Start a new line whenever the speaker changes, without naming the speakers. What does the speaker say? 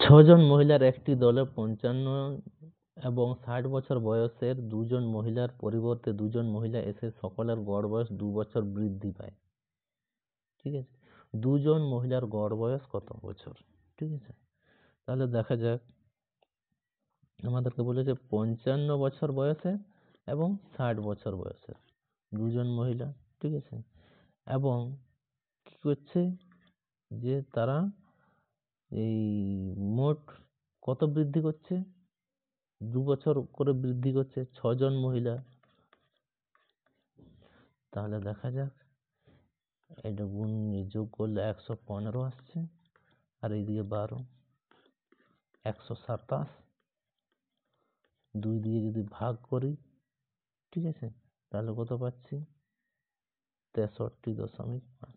ছজন মহিলার একটি দলে 55 এবং 60 বছর বয়সের দুজন মহিলার পরিবর্তে দুজন মহিলা এসে সকলের গড় বয়স 2 বছর বৃদ্ধি পায়। ঠিক আছে, দুজন মহিলার গড় বয়স কত বছর? ঠিক আছে, তাহলে দেখা যাক। আমাদেরকে বলেছে 55 বছর বয়সে এবং 60 বছর বয়সের দুজন মহিলা। ঠিক আছে, এবং কি করছে যে তারা এই মোট কত বৃদ্ধি করছে? 2 বছর করে বৃদ্ধি করছে, 6 জন মহিলা। তাহলে দেখা যাক, এটা গুণ যোগ করলে 115 আসছে, আর এইদিকে 12, 127। 2 দিয়ে যদি ভাগ করি, ঠিক আছে, তাহলে কত পাচ্ছি? 63.5।